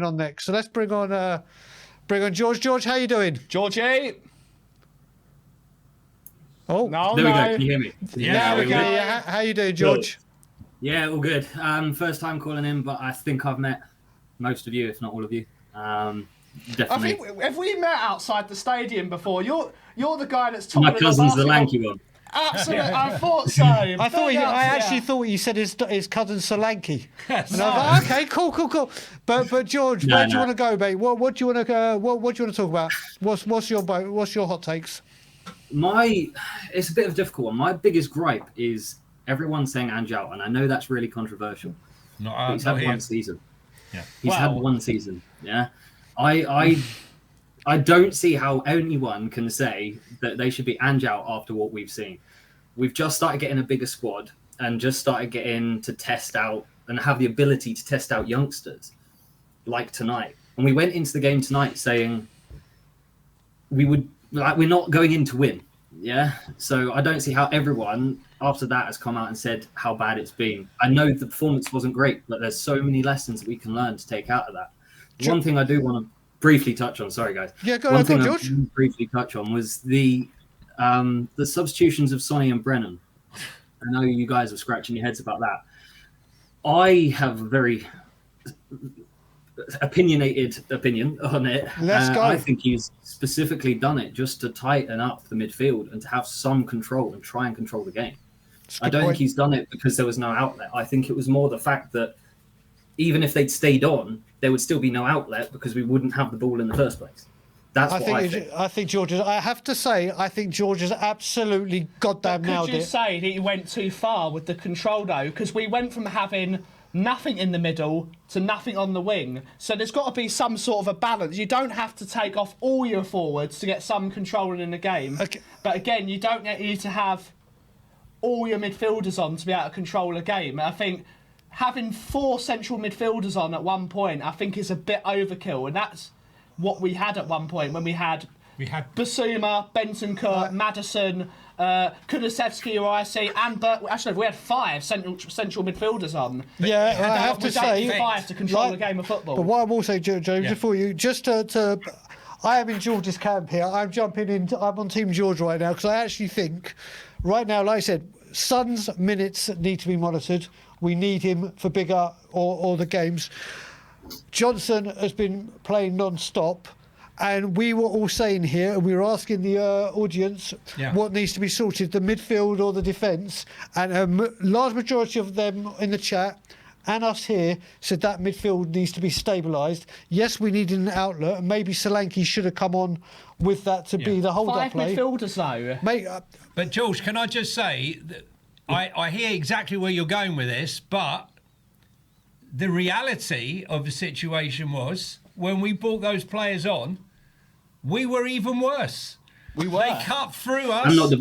on next. So let's bring on George. George, how you doing? Georgie. Oh, no, there we go. Can you hear me? Yeah, we can. Yeah. How you doing, George? Yeah, all good. First time calling in, but I think I've met most of you, if not all of you. Definitely. I think have we met outside the stadium before? You're the guy that's talking. My cousin's the lanky one. Absolutely, I thought so. I actually thought he said his cousin Solanke. And I was like, okay, cool. But George, where do you want to go, mate? What do you want to what do you want to talk about? What's your hot takes? It's a bit of a difficult one. My biggest gripe is everyone saying Ange out, and I know that's really controversial. But he's had one season. Yeah. He's had one season. Yeah. I don't see how anyone can say that they should be Ange out after what we've seen. We've just started getting a bigger squad and just started getting to test out and have the ability to test out youngsters like tonight. And we went into the game tonight saying we're not going in to win. Yeah. So I don't see how everyone after that has come out and said how bad it's been. I know the performance wasn't great, but there's so many lessons that we can learn to take out of that. One thing I do want to briefly touch on, sorry guys. Yeah, go on, George. Briefly touch on was the substitutions of Sonny and Brennan. I know you guys are scratching your heads about that. I have a very opinionated opinion on it. Let's go. I think he's specifically done it just to tighten up the midfield and to have some control and try and control the game. I don't think he's done it because there was no outlet. I think it was more the fact that even if they'd stayed on, there would still be no outlet because we wouldn't have the ball in the first place. That's what I think. I think George is. I have to say, I think George has absolutely goddamn nailed it. Could you say that he went too far with the control though? Because we went from having nothing in the middle to nothing on the wing. So there's got to be some sort of a balance. You don't have to take off all your forwards to get some control in the game. Okay. But again, you don't need to have all your midfielders on to be able to control a game. I think having 4 central midfielders on at one point, I think is a bit overkill, and that's what we had at one point when we had Basuma, Bentancur, Maddison, Kulusevski, who I see, and Burt. Actually, we had 5 central midfielders on. Yeah, I have to say, 5 to control the game of football. But what I will say, James, before you, just to I am in George's camp here. I'm jumping in. I'm on Team George right now because I actually think, right now, like I said, Son's minutes need to be monitored. We need him for bigger or the games. Johnson has been playing non-stop, and we were all saying here, and we were asking the audience what needs to be sorted, the midfield or the defence, and a large majority of them in the chat and us here said that midfield needs to be stabilised. Yes, we needed an outlet, and maybe Solanke should have come on with that to be the hold-up play. 5 midfielders though. Mate, but George, can I just say that I hear exactly where you're going with this, but the reality of the situation was when we brought those players on, we were even worse. We were. They cut through us.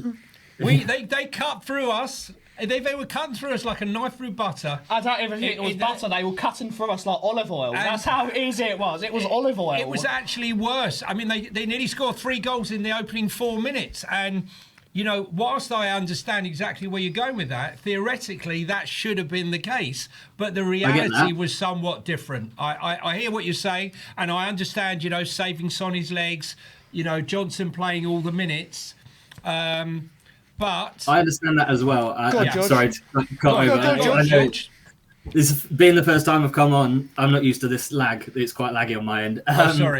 They cut through us. They were cutting through us like a knife through butter. I don't even think it was butter. They were cutting through us like olive oil. That's how easy it was. It was olive oil. It was actually worse. I mean, they nearly scored 3 goals in the opening 4 minutes. And, you know, whilst I understand exactly where you're going with that, theoretically that should have been the case. But the reality was somewhat different. I hear what you're saying, and I understand, you know, saving Sonny's legs, you know, Johnson playing all the minutes. But I understand that as well. Sorry to cut over. George. This being the first time I've come on, I'm not used to this lag. It's quite laggy on my end.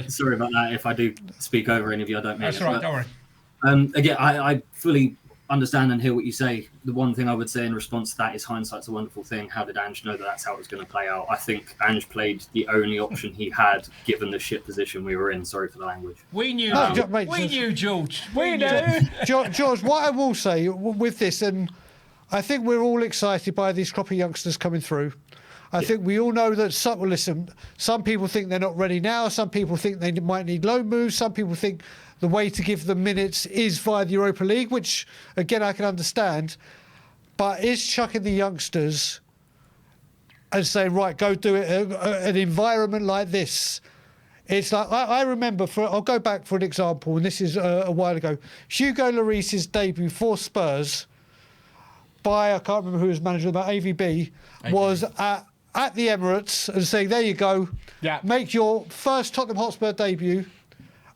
Sorry about that. If I do speak over any of you, I don't mean That's it. Right, don't worry. Again, I fully understand and hear what you say. The one thing I would say in response to that is hindsight's a wonderful thing. How did Ange know that that's how it was going to play out? I think Ange played the only option he had given the shit position we were in. Sorry for the language. We knew. We knew, George. We knew. George, what I will say with this, and I think we're all excited by these crop of youngsters coming through. I think we all know that some people think they're not ready now. Some people think they might need loan moves. Some people think the way to give them minutes is via the Europa League, which, again, I can understand. But is chucking the youngsters and saying, right, go do it, an environment like this. It's like, I remember, I'll go back for an example, and this is a while ago. Hugo Lloris's debut for Spurs by, I can't remember who was manager, but AVB. Was at at the Emirates and saying, there you go, Yeah. make your first Tottenham Hotspur debut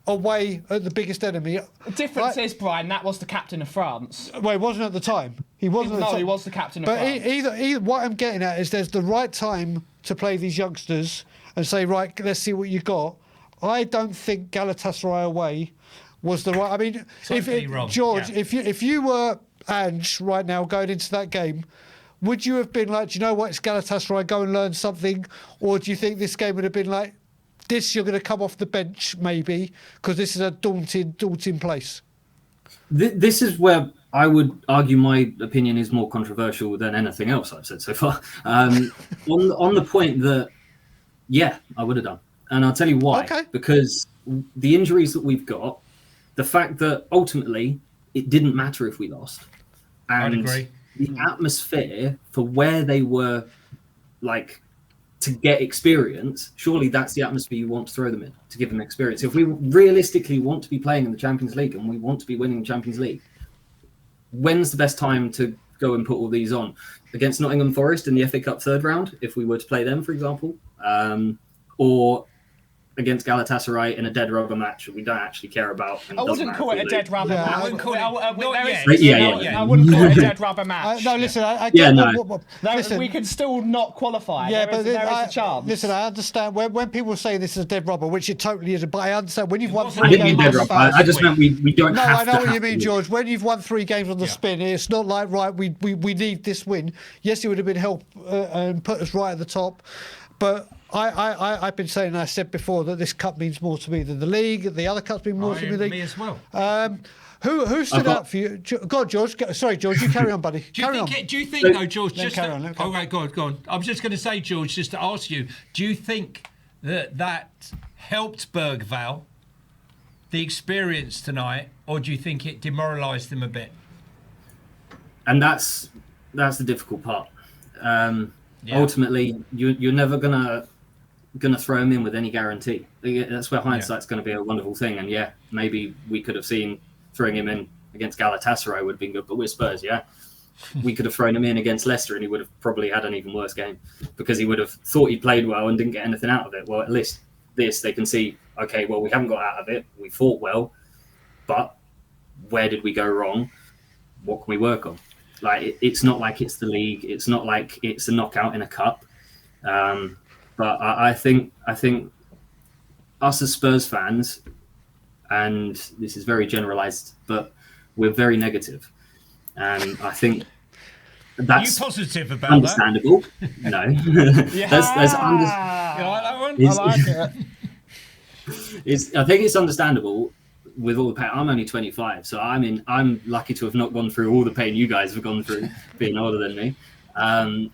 away at the biggest enemy. The difference is, Brian, that was the captain of France. Well, he wasn't at the time. He wasn't at the No, time. he was the captain of But France. either what I'm getting at is there's the right time to play these youngsters and say, right, let's see what you got. I don't think Galatasaray away was the right. I mean, Totally wrong. George, Yeah. if you were Ange right now going into that game, would you have been like, do you know what, it's Galatasaray, go and learn something? Or do you think this game would have been like, this you're going to come off the bench maybe because this is a daunting place? This is where I would argue my opinion is more controversial than anything else I've said so far. On the point that, yeah, I would have done. And I'll tell you why. Okay. Because the injuries that we've got, the fact that ultimately it didn't matter if we lost. And I'd agree. the atmosphere for where they were, like, to get experience, surely that's the atmosphere you want to throw them in, to give them experience. If we realistically want to be playing in the Champions League and we want to be winning the Champions League, when's the best time to go and put all these on? Against Nottingham Forest in the FA Cup third round, if we were to play them, for example, or against Galatasaray in a dead rubber match we don't actually care about. I wouldn't call it a dead rubber Yeah, match. I wouldn't call it- I not wouldn't call it a dead rubber match. No, listen, I Yeah, get no. listen, we can still not qualify. yeah, there but is a chance. Listen, I understand when people say this is a dead rubber, which it totally isn't. But I understand when you've won wasn't I three didn't games. mean dead rubber. I just meant we don't No, have I to. know what you have mean, to. George. When you've won 3 games on the Yeah. spin, it's not like, right, we need this win. Yes, it would have been help and put us right at the top. But I've been saying, and I said before, that this cup means more to me than the league. The other cups mean more to me than the Me league. as well. Who stood out for you? Go on, George. Sorry, George, you carry on, buddy. Do you Carry on. think, though, George? Then Just carry on, then carry on. okay, go on. I was just going to say, George, just to ask you, do you think that helped Bergvall, the experience tonight, or do you think it demoralised him a bit? And that's the difficult part. Yeah. Ultimately, you're never gonna throw him in with any guarantee. That's where hindsight's going to be a wonderful thing. And yeah, maybe we could have seen throwing him in against Galatasaray would have been good, but we're Spurs, yeah. We could have thrown him in against Leicester and he would have probably had an even worse game because he would have thought he played well and didn't get anything out of it. Well, at least this, they can see, okay, well, we haven't got out of it. We fought well, but where did we go wrong? What can we work on? Like, it's not like it's the league. It's not like it's a knockout in a cup. But I think us as Spurs fans, and this is very generalised, but we're very negative. And I think Are that's you positive about understandable. No. Yeah. That's that? You like that one? Is- I like it. I think it's understandable with all the pain. I'm only 25, so I'm lucky to have not gone through all the pain you guys have gone through, being older than me. I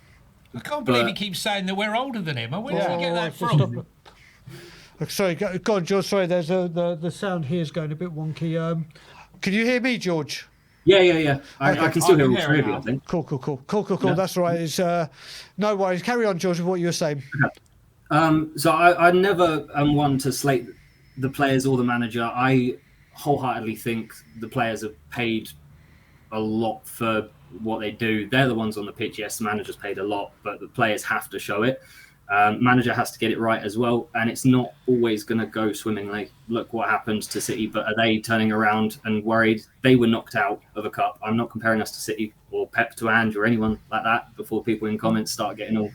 can't believe but- he keeps saying that we're older than him. Where did Yeah. he get that Stop from? it. Sorry, go on, George. Sorry, there's the sound here is going a bit wonky. Can you hear me, George? Yeah. I can still I hear can all hear three it of you, now. I think. Cool. Yeah. That's right. It's no worries. Carry on, George, with what you were saying. So I never am one to slate the players or the manager. I wholeheartedly think the players have paid a lot for what they do. They're the ones on the pitch. Yes, the manager's paid a lot, but the players have to show it. Manager has to get it right as well, and it's not always going to go swimmingly. Look what happened to City, but are they turning around and worried? They were knocked out of a cup. I'm not comparing us to City or Pep to Ange or anyone like that before people in comments start getting all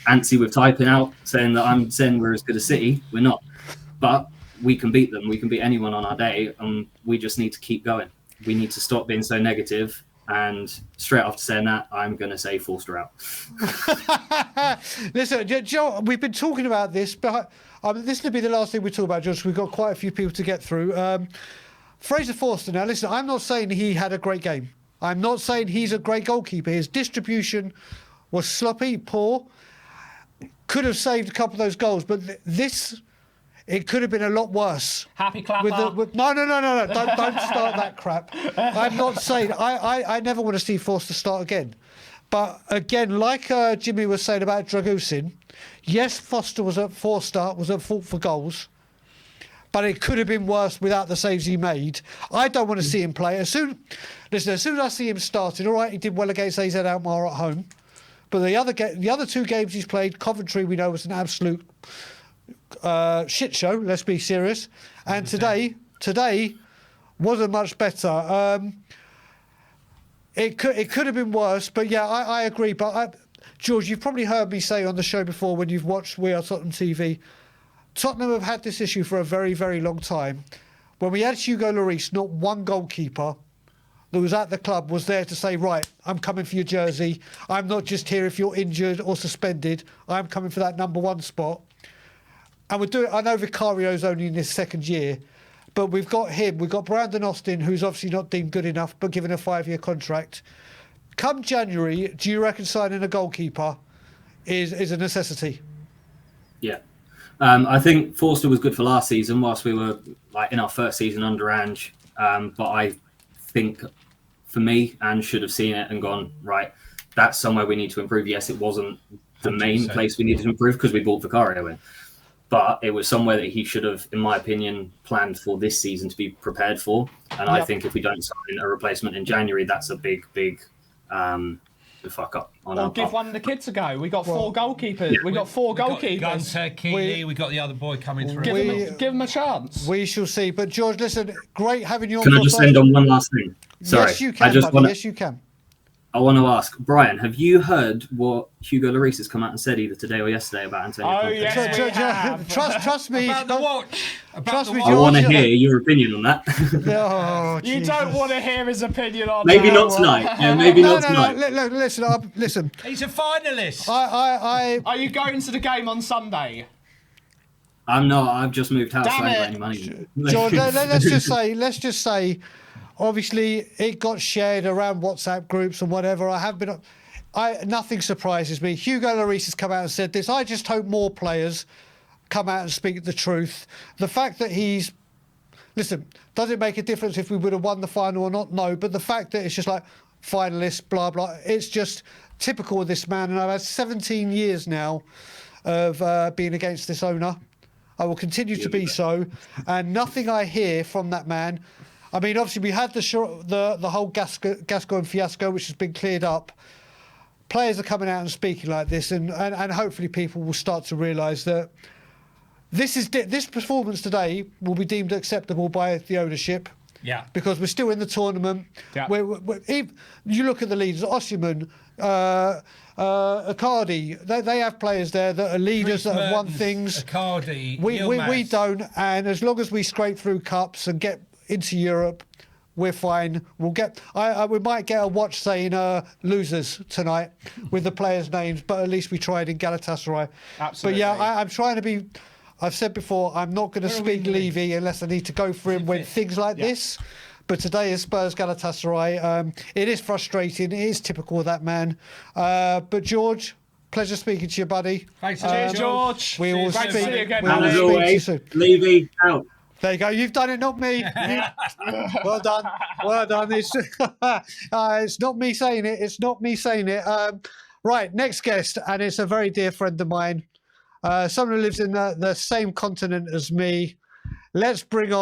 antsy with typing out saying that I'm saying we're as good as City. We're not, but we can beat them. We can beat anyone on our day, and we just need to keep going. We need to stop being so negative. And straight after saying that, I'm going to say Forster out. Listen, Joe, we've been talking about this, but this will be the last thing we talk about, George. We've got quite a few people to get through. Fraser Forster. Now, listen, I'm not saying he had a great game. I'm not saying he's a great goalkeeper. His distribution was sloppy, poor. Could have saved a couple of those goals, but this. It could have been a lot worse. Happy clapper. No. Don't start that crap. I'm not saying I never want to see Forster start again. But again, like Jimmy was saying about Dragusin, yes, Forster was at fault for goals, but it could have been worse without the saves he made. I don't want to see him play. As soon as I see him starting, all right, he did well against AZ Alkmaar at home. But the other two games he's played, Coventry, we know, was an absolute shit show. Let's be serious. And today wasn't much better. It could have been worse, but yeah, I agree. But George, you've probably heard me say on the show before when you've watched We Are Tottenham TV, Tottenham have had this issue for a very, very long time. When we had Hugo Lloris, not one goalkeeper that was at the club was there to say, right, I'm coming for your jersey. I'm not just here if you're injured or suspended. I'm coming for that number one spot. And we're doing. I know Vicario's only in his second year, but we've got him. We've got Brandon Austin, who's obviously not deemed good enough, but given a 5-year contract. Come January, do you reckon signing a goalkeeper is a necessity? Yeah. I think Forster was good for last season whilst we were in our first season under Ange. But I think for me, Ange should have seen it and gone, right, that's somewhere we need to improve. Yes, it wasn't the main place we needed to improve because we brought Vicario in. But it was somewhere that he should have, in my opinion, planned for this season to be prepared for. And I think if we don't sign a replacement in January, that's a big fuck up. Or give one of the kids a go. We got 4 goalkeepers. We got 4 goalkeepers. Gunter, Keeley, we got the other boy coming through. Give him a chance. We shall see. But George, listen, great having you on. Can I just end on one last thing? Sorry. Yes, you can, buddy. Yes, you can. I want to ask, Brian, have you heard what Hugo Lloris has come out and said either today or yesterday about Antonio Conte? Oh, yes, we have. Trust me. About the watch. Trust me, I want to hear your opinion on that. Oh, you Jesus. don't want to hear his opinion on Maybe that. not tonight. Yeah, maybe not tonight. No, listen. He's a finalist. Are you going to the game on Sunday? I'm not. I've just moved house. Damn so I it. ain't got any money. George, let's just say, obviously it got shared around WhatsApp groups and whatever. Nothing surprises me. Hugo Lloris has come out and said this. I just hope more players come out and speak the truth. The fact that listen, does it make a difference if we would have won the final or not? No, but the fact that it's just like finalists, blah blah. It's just typical of this man. And I've had 17 years now of being against this owner. I will continue to be so, and nothing I hear from that man. I mean, obviously we had the whole Gascoigne fiasco, which has been cleared up. Players are coming out and speaking like this, and hopefully people will start to realise that this performance today will be deemed acceptable by the ownership. Yeah. Because we're still in the tournament. Yeah. You look at the leaders, Osimhen, Icardi, they have players there that are leaders that have won things. Icardi, we don't, and as long as we scrape through cups and get into Europe, we're fine. We'll get. We might get a watch saying losers tonight with the players' names, but at least we tried in Galatasaray. Absolutely. But yeah, I'm trying to be. I've said before, I'm not going to speak Levy unless I need to go for him when things like this. But today is Spurs Galatasaray. It is frustrating. It is typical of that man. But George, pleasure speaking to you, buddy. Thanks, George. We will Great to speak. see you again, We will And as speak to you always, soon. Levy out. There you go. You've done it, not me. Well done. Well done. It's not me saying it. It's not me saying it. Right, next guest, and it's a very dear friend of mine. Someone who lives in the same continent as me. Let's bring on